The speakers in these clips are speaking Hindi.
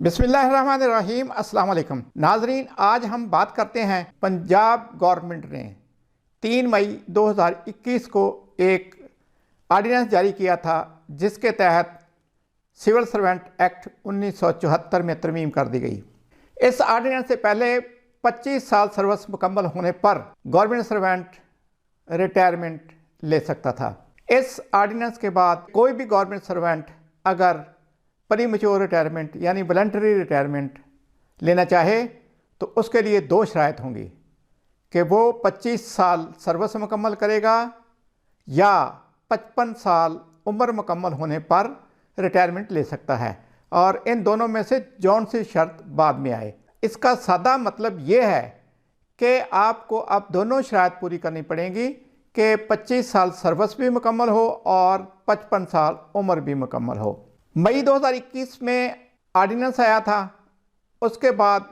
बिस्मिल्लाहिर्रहमानिर्रहीम। अस्सलाम वालेकुम नाजरीन, आज हम बात करते हैं पंजाब गवर्नमेंट ने 3 मई 2021 को एक आर्डिनेंस जारी किया था जिसके तहत सिविल सर्वेंट एक्ट 1974 में तरमीम कर दी गई। इस आर्डिनेंस से पहले 25 साल सर्विस मुकम्मल होने पर गवर्नमेंट सर्वेंट रिटायरमेंट ले सकता था। इस आर्डिनेंस के बाद कोई भी गवर्नमेंट सर्वेंट अगर प्रीमैच्योर रिटायरमेंट यानी वॉलंटरी रिटायरमेंट लेना चाहे तो उसके लिए 2 शराइत होंगी कि वो 25 साल सर्विस मुकम्मल करेगा या 55 साल उम्र मुकम्मल होने पर रिटायरमेंट ले सकता है, और इन दोनों में से जौन सी शर्त बाद में आए। इसका सादा मतलब ये है कि आपको अब दोनों शराइत पूरी करनी पड़ेंगी कि 25 साल सर्विस भी मुकम्मल हो और 55 साल उम्र भी मुकम्मल हो। मई 2021 में आर्डिनेंस आया था, उसके बाद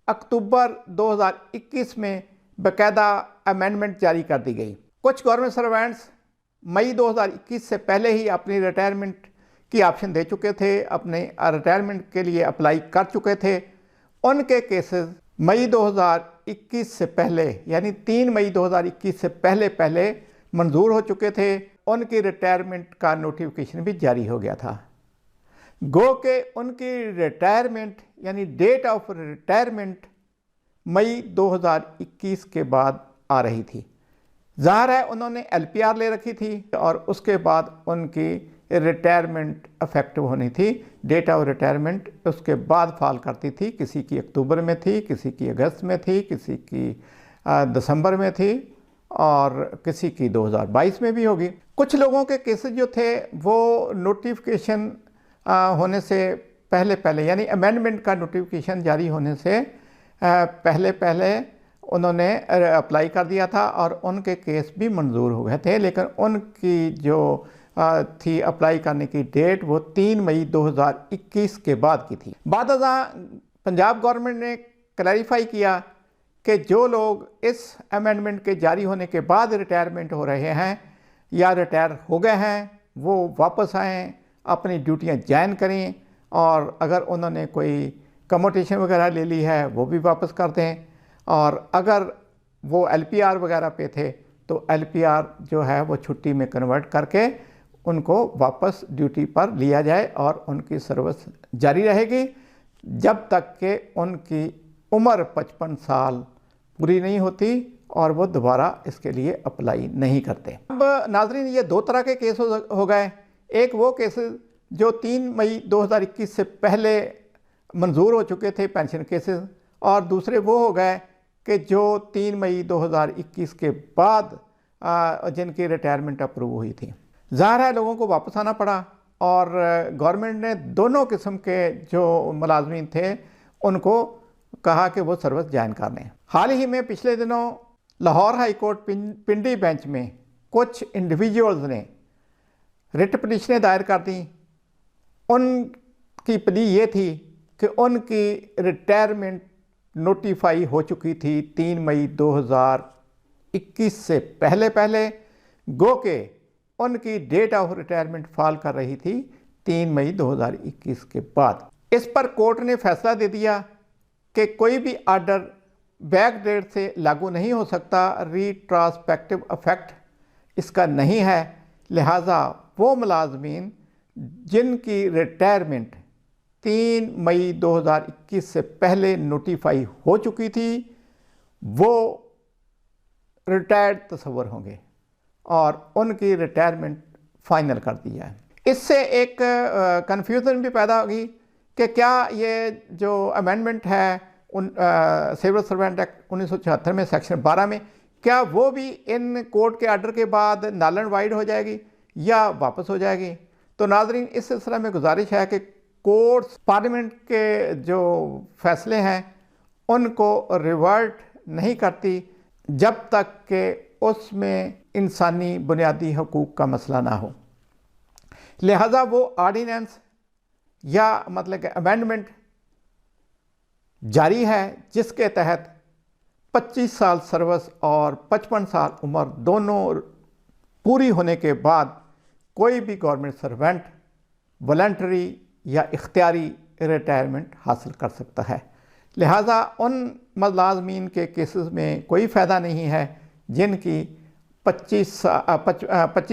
अक्टूबर 2021 में बाकायदा अमेंडमेंट जारी कर दी गई। कुछ गवर्नमेंट सर्वेंट्स मई 2021 से पहले ही अपनी रिटायरमेंट की ऑप्शन दे चुके थे, अपने रिटायरमेंट के लिए अप्लाई कर चुके थे। उनके केसेस मई 2021 से पहले यानी 3 मई 2021 से पहले मंजूर हो चुके थे। उनकी रिटायरमेंट का नोटिफिकेशन भी जारी हो गया था। गो के उनकी रिटायरमेंट यानी डेट ऑफ रिटायरमेंट मई 2021 के बाद आ रही थी। ज़ाहिर है उन्होंने LPR ले रखी थी और उसके बाद उनकी रिटायरमेंट इफेक्टिव होनी थी। डेट ऑफ रिटायरमेंट उसके बाद फॉल करती थी, किसी की अक्टूबर में थी, किसी की अगस्त में थी, किसी की दिसंबर में थी और किसी की 2022 में भी होगी। कुछ लोगों के केसेस जो थे वो नोटिफिकेशन होने से पहले यानी अमेंडमेंट का नोटिफिकेशन जारी होने से पहले उन्होंने अप्लाई कर दिया था और उनके केस भी मंजूर हो गए थे, लेकिन उनकी जो थी अप्लाई करने की डेट वो 3 मई 2021 के बाद की थी। बाद पंजाब गवर्नमेंट ने क्लैरिफाई किया कि जो लोग इस अमेंडमेंट के जारी होने के बाद रिटायरमेंट हो रहे हैं या रिटायर हो गए हैं वो वापस आएँ, अपनी ड्यूटियां ज्वाइन करें, और अगर उन्होंने कोई कमोटेशन वगैरह ले ली है वो भी वापस कर दें, और अगर वो LPR वगैरह पे थे तो LPR जो है वो छुट्टी में कन्वर्ट करके उनको वापस ड्यूटी पर लिया जाए और उनकी सर्विस जारी रहेगी जब तक कि उनकी उम्र 55 साल पूरी नहीं होती और वो दोबारा इसके लिए अप्लाई नहीं करते। अब नाजरीन, ये 2 तरह के केस हो गए। एक वो केसेस जो 3 मई 2021 से पहले मंजूर हो चुके थे पेंशन केसेस, और दूसरे वो हो गए कि जो 3 मई 2021 के बाद जिनकी रिटायरमेंट अप्रूव हुई थी। ज़ाहिर है लोगों को वापस आना पड़ा और गवर्नमेंट ने दोनों किस्म के जो मुलाजमीन थे उनको कहा कि वो सर्विस ज्वाइन कर लें। हाल ही में पिछले दिनों लाहौर हाई कोर्ट पिंडी बेंच में कुछ इंडिविजुअल्स ने रिट पटिशनें दायर कर दी। उनकी प्ली ये थी कि उनकी रिटायरमेंट नोटिफाई हो चुकी थी 3 मई 2021 से पहले, गो के उनकी डेट ऑफ रिटायरमेंट फॉल कर रही थी 3 मई 2021 के बाद। इस पर कोर्ट ने फैसला दे दिया कि कोई भी आर्डर बैक डेट से लागू नहीं हो सकता, रिट्रोस्पेक्टिव इफेक्ट इसका नहीं है। लिहाजा वो मुलाजमीन जिनकी रिटायरमेंट 3 मई 2021 से पहले नोटिफाई हो चुकी थी वो रिटायर्ड तस्वर होंगे और उनकी रिटायरमेंट फाइनल कर दी जाए। इससे एक कन्फ्यूज़न भी पैदा होगी कि क्या ये जो अमेंडमेंट है सिविल सर्वेंट एक्ट 1974 में सेक्शन 12 में, क्या वो भी इन कोर्ट के आर्डर के बाद नल एंड वाइड हो जाएगी या वापस हो जाएगी। तो नाजरीन, इस सिलसिले में गुजारिश है कि कोर्ट्स पार्लियामेंट के जो फैसले हैं उनको रिवर्ट नहीं करती जब तक कि उसमें इंसानी बुनियादी हकूक़ का मसला ना हो। लिहाजा वो आर्डिनेंस या मतलब कि अमेंडमेंट जारी है जिसके तहत 25 साल सर्विस और 55 साल उम्र दोनों पूरी होने के बाद कोई भी गवर्नमेंट सर्वेंट वॉलंटरी या इख्तियारी रिटायरमेंट हासिल कर सकता है। लिहाजा उन मुलाजमीन के केसेस में कोई फ़ायदा नहीं है जिनकी 25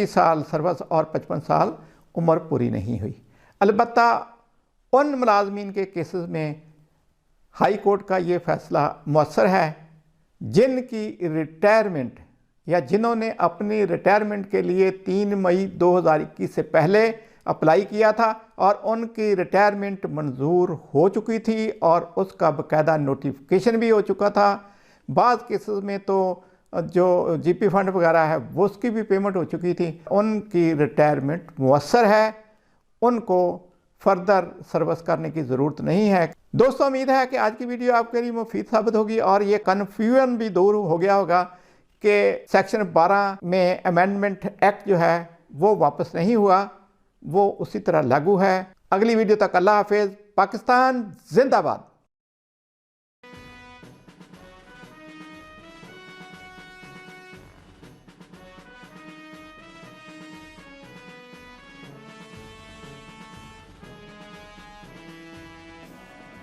साल सर्विस और 55 साल उम्र पूरी नहीं हुई। अलबत्ता उन मुलाजमीन के केसेस में हाई कोर्ट का ये फ़ैसला मौसर है जिनकी रिटायरमेंट या जिन्होंने अपनी रिटायरमेंट के लिए 3 मई 2021 से पहले अप्लाई किया था और उनकी रिटायरमेंट मंजूर हो चुकी थी और उसका बाकायदा नोटिफिकेशन भी हो चुका था। बाज़ केसेस में तो जो जीपी फंड वगैरह है वो उसकी भी पेमेंट हो चुकी थी। उनकी रिटायरमेंट मुयस्सर है, उनको फर्दर सर्विस करने की ज़रूरत नहीं है। दोस्तों, उम्मीद है कि आज की वीडियो आपके लिए मुफीद साबित होगी और ये कन्फ्यूजन भी दूर हो गया होगा कि सेक्शन 12 में अमेंडमेंट एक्ट जो है वो वापस नहीं हुआ, वो उसी तरह लागू है। अगली वीडियो तक अल्लाह हाफिज़। पाकिस्तान जिंदाबाद।